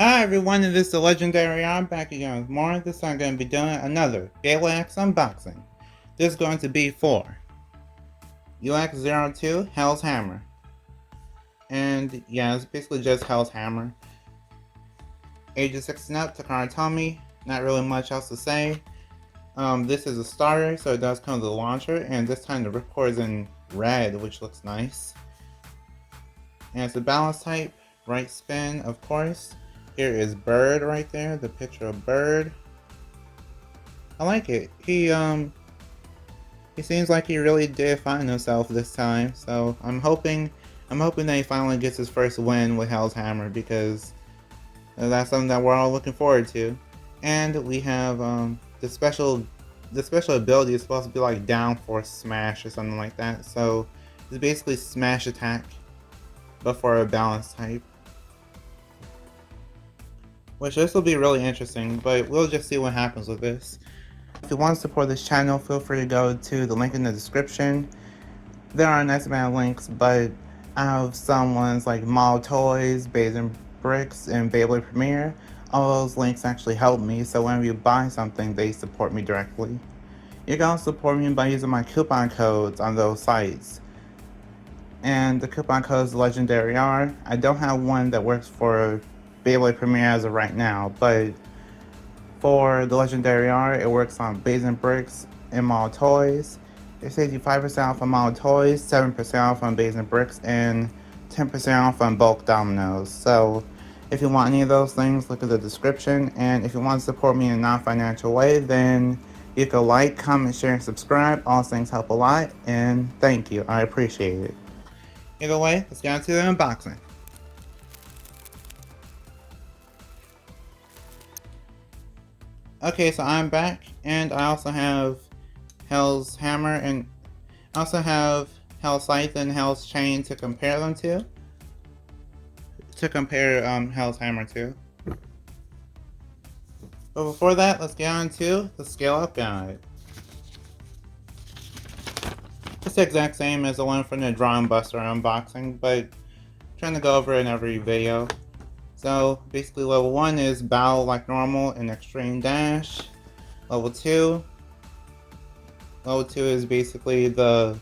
Hi everyone, and this is the Legendary. I'm back again with more. This time I'm going to be doing another Beyblade unboxing. This is going to be for UX02 Hell's Hammer. And yeah, it's basically just Hell's Hammer. Ages 6 and up, Takara Tomy. Not really much else to say. This is a starter, so it does come with a launcher, and this time the ripcord is in red, which looks nice. And it's a balance type, right spin, of course. Here is Bird right there, the picture of Bird. I like it. He seems like he really did find himself this time. So I'm hoping that he finally gets his first win with Hell's Hammer, because that's something that we're all looking forward to. And we have the special ability is supposed to be like down force smash or something like that. So it's basically smash attack, but for a balance type. Which this will be really interesting, but we'll just see what happens with this. If you want to support this channel, feel free to go to the link in the description. There are a nice amount of links, but I have some ones like Model Toys, Beyblade Bricks, and Beyblade Premiere. All those links actually help me, so whenever you buy something, they support me directly. You can also support me by using my coupon codes on those sites. And the coupon code is Legendary R. I don't have one that works for Beyblade Premiere as of right now, but for the Legendary R, it works on Beyblade Bricks and Model Toys. It saves you 5% off on Model Toys, 7% off on Beyblade Bricks, and 10% off on bulk dominoes. So if you want any of those things, look at the description. And if you want to support me in a non-financial way, then you can like, comment, share, and subscribe. All those things help a lot, and thank you. I appreciate it. Either way, let's get into the unboxing. Okay, so I'm back, and I also have Hell's Hammer, and I also have Hell's Scythe and Hell's Chain to compare them to. Hell's Hammer to. But before that, let's get on to the scale up guide. It's the exact same as the one from the Drum Buster unboxing, but I'm trying to go over it in every video. So basically level 1 is battle like normal and extreme dash. Level 2 is basically the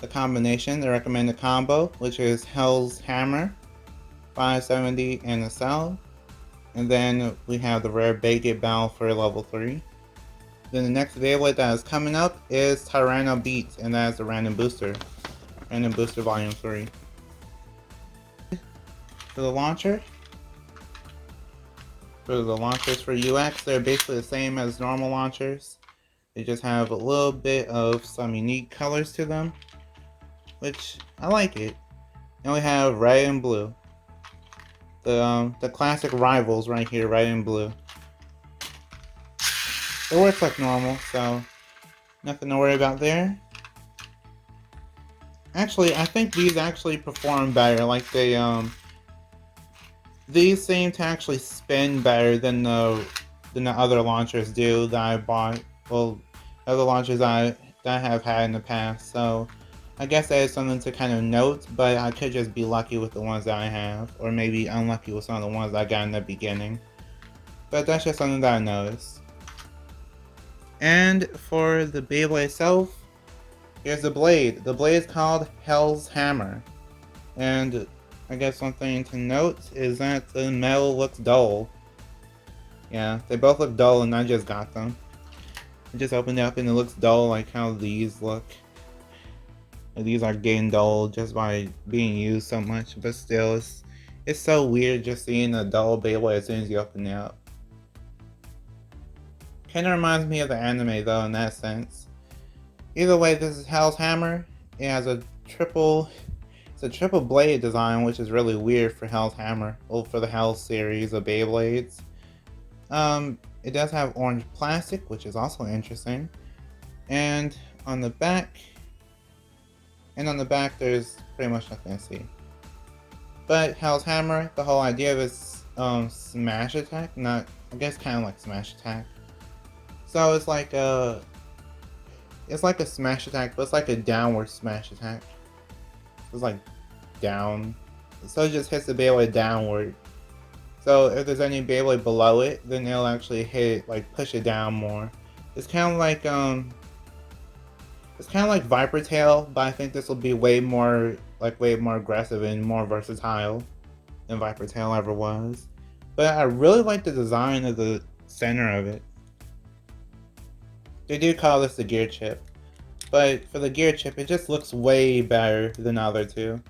combination, the recommended combo, which is Hell's Hammer, 570 and a cell. And then we have the rare Beyblade battle for level 3. Then the next Beyblade that is coming up is Tyranno Beat, and that is the Random Booster. Random Booster Volume 3. For the launcher, for the launchers for UX, they're basically the same as normal launchers. They just have a little bit of some unique colors to them, which I like it. And we have red and blue. The classic rivals right here, red and blue. It works like normal, so nothing to worry about there. Actually, I think these actually perform better. Like these seem to actually spin better than the other launchers do that I bought. Well, other launchers that I have had in the past. So I guess that is something to kind of note, but I could just be lucky with the ones that I have, or maybe unlucky with some of the ones I got in the beginning. But that's just something that I noticed. And for the Beyblade itself, here's the blade. The blade is called Hell's Hammer. And I guess one thing to note is that the metal looks dull. Yeah, they both look dull and I just got them. I just opened it up and it looks dull like how these look. These are getting dull just by being used so much, but still, it's so weird just seeing a dull Beyblade as soon as you open it up. Kinda reminds me of the anime though in that sense. Either way, this is Hell's Hammer. It has a triple blade design, which is really weird for Hell's Hammer. Well, for the Hell series of Beyblades. It does have orange plastic, which is also interesting. And on the back, there's pretty much nothing to see. But Hell's Hammer, the whole idea of it is smash attack, I guess kind of like smash attack. So it's like a smash attack, but it's like a downward smash attack. It's like down, so it just hits the Beyblade downward. So if there's any Beyblade below it, then it'll actually hit, like push it down more. It's kind of like Viper Tail, but I think this will be way more aggressive and more versatile than Viper Tail ever was. But I really like the design of the center of it. They do call this the gear chip, but for the gear chip, it just looks way better than the other two.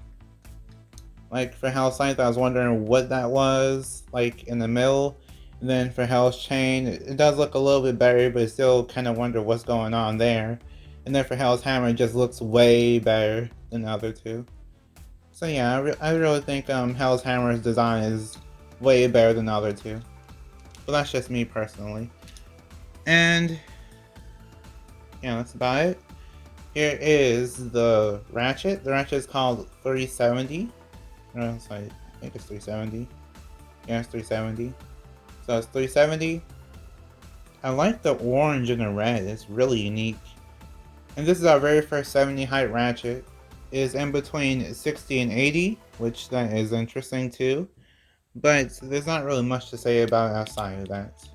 Like for Hell's Scythe, I was wondering what that was, like in the middle. And then for Hell's Chain, it does look a little bit better, but still kind of wonder what's going on there. And then for Hell's Hammer, it just looks way better than the other two. So yeah, I really think Hell's Hammer's design is way better than the other two. But that's just me personally. And yeah, that's about it. Here is the ratchet. The ratchet is called 370. No, I think it's 370. Yeah, it's 370. So it's 370. I like the orange and the red. It's really unique. And this is our very first 70 height ratchet. It is in between 60 and 80, which that is interesting too. But there's not really much to say about outside of that.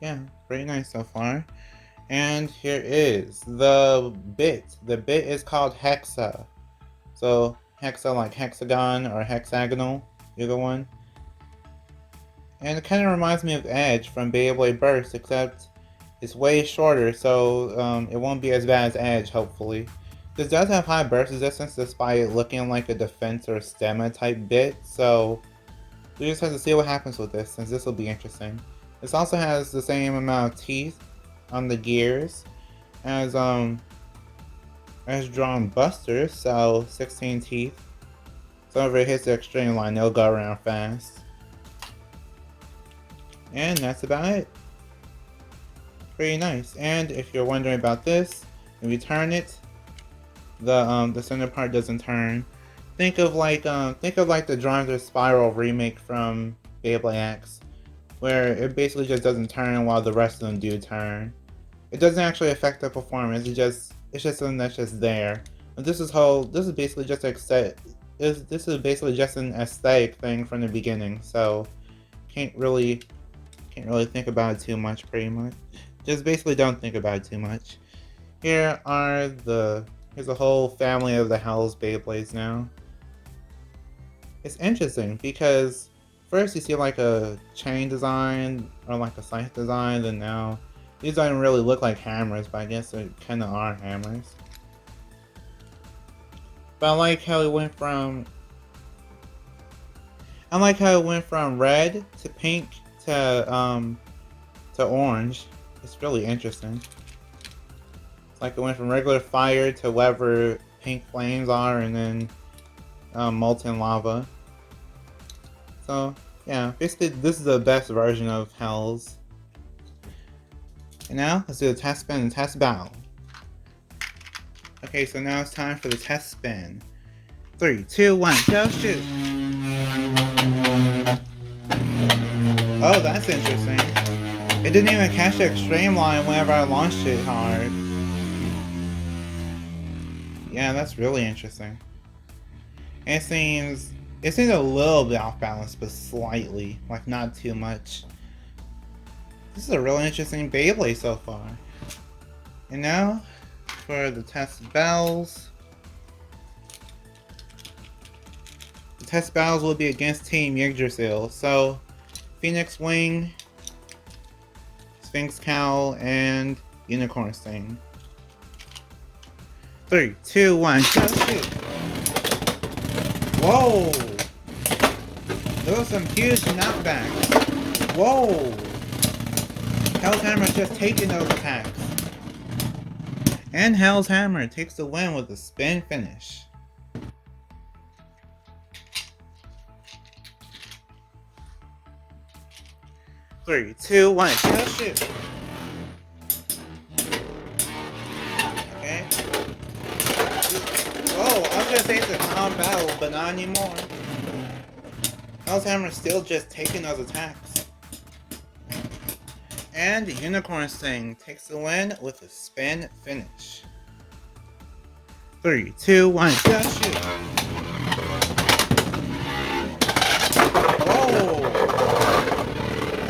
Yeah, pretty nice so far. And here is the bit. The bit is called Hexa. So Hexa like hexagon or hexagonal, either one. And it kind of reminds me of Edge from Beyblade Burst, except it's way shorter, so it won't be as bad as Edge, hopefully. This does have high burst resistance despite it looking like a defense or stamina type bit, so we just have to see what happens with this, since this will be interesting. This also has the same amount of teeth on the gears as drawn busters, so 16 teeth. So if it hits the extreme line, it'll go around fast. And that's about it. Pretty nice. And if you're wondering about this, if you turn it, the center part doesn't turn. Think of like the Driver Spiral remake from Beyblade X, where it basically just doesn't turn while the rest of them do turn. It doesn't actually affect the performance. It's just something that's just there. But this is basically just this is basically just an aesthetic thing from the beginning. So can't really think about it too much. Pretty much, just basically don't think about it too much. Here's a whole family of the Hell's Beyblades now. It's interesting because first you see like a chain design or like a scythe design, and now these don't really look like hammers, but I guess they kind of are hammers. But I like how it went from red to pink to orange. It's really interesting. It's like it went from regular fire to whatever pink flames are, and then molten lava. So yeah, basically this is the best version of Hell's. And now let's do the test spin and test battle. Okay, so now it's time for the test spin. 3, 2, 1, go shoot! Oh, that's interesting. It didn't even catch the extreme line whenever I launched it hard. Yeah, that's really interesting. And it seems a little bit off balance, but slightly, like not too much. This is a really interesting Beyblade so far. And now for the test battles. The test battles will be against Team Yggdrasil. So Phoenix Wing, Sphinx Cowl, and Unicorn Sting. 3, 2, 1, go shoot! Whoa! Those are some huge knockbacks. Whoa! Hell's Hammer's just taking those attacks. And Hell's Hammer takes the win with a spin finish. Three, two, one, go shoot! Okay. Whoa, I was gonna say it's a calm battle, but not anymore. Hell's Hammer's still just taking those attacks. And the Unicorn Sting takes the win with a spin finish. 3, 2, 1, go shoot!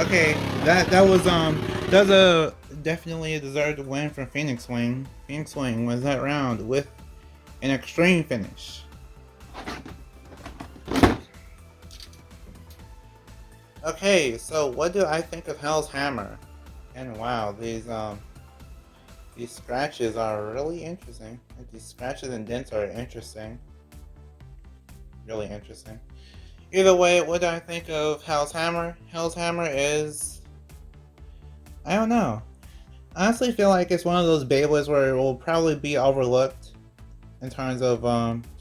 Okay, that was a definitely a deserved win from Phoenix Wing. Phoenix Wing was that round with an extreme finish. Okay, so what do I think of Hell's Hammer? And wow, these scratches are really interesting. Like, these scratches and dents are interesting. Really interesting. Either way, what do I think of Hell's Hammer? Hell's Hammer is, I don't know. I honestly feel like it's one of those Beyblades where it will probably be overlooked in terms of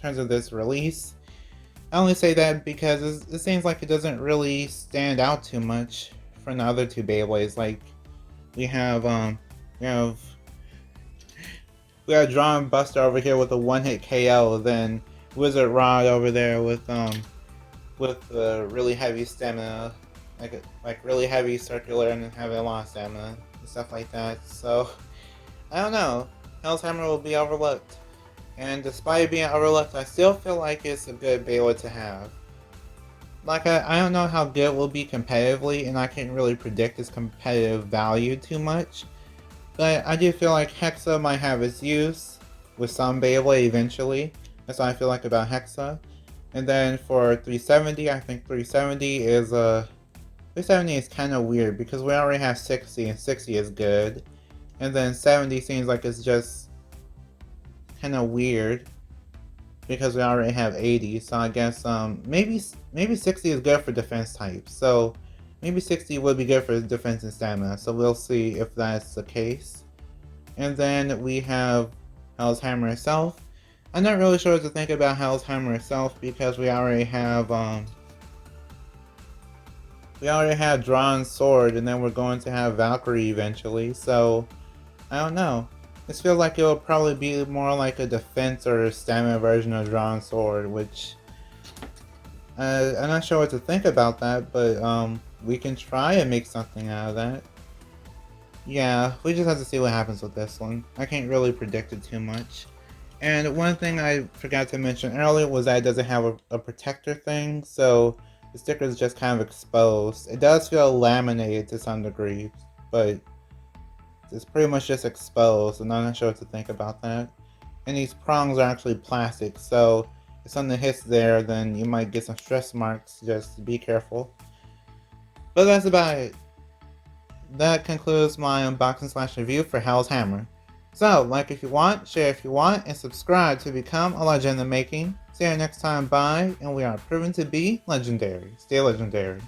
this release. I only say that because it seems like it doesn't really stand out too much from the other two Beyblades. Like we have Drawn Buster over here with a one-hit KO, then Wizard Rod over there with really heavy stamina, like really heavy circular and having a lot of stamina and stuff like that. So I don't know. Hell's Hammer will be overlooked. And despite being overlooked, I still feel like it's a good Beyblade to have. Like, I don't know how good it will be competitively, and I can't really predict its competitive value too much. But I do feel like Hexa might have its use with some Beyblade eventually. That's what I feel like about Hexa. And then for 370, I think 370 is kind of weird because we already have 60, and 60 is good. And then 70 seems like it's just kind of weird because we already have 80, so I guess maybe 60 is good for defense types, so maybe 60 would be good for defense and stamina, so we'll see if that's the case. And then we have Hell's Hammer itself. I'm not really sure what to think about Hell's Hammer itself because we already have Drawn Sword, and then we're going to have Valkyrie eventually, so I don't know. This feels like it will probably be more like a defense or stamina version of Drawn Sword, which I'm not sure what to think about that, but we can try and make something out of that. Yeah, we just have to see what happens with this one. I can't really predict it too much. And one thing I forgot to mention earlier was that it doesn't have a protector thing, so the sticker is just kind of exposed. It does feel laminated to some degree, but it's pretty much just exposed, and I'm not sure what to think about that. And these prongs are actually plastic, so if something hits there, then you might get some stress marks. Just be careful. But that's about it. That concludes my unboxing / review for Hell's Hammer. So, like if you want, share if you want, and subscribe to become a legend in the making. See you next time, bye, and we are proven to be legendary. Stay legendary.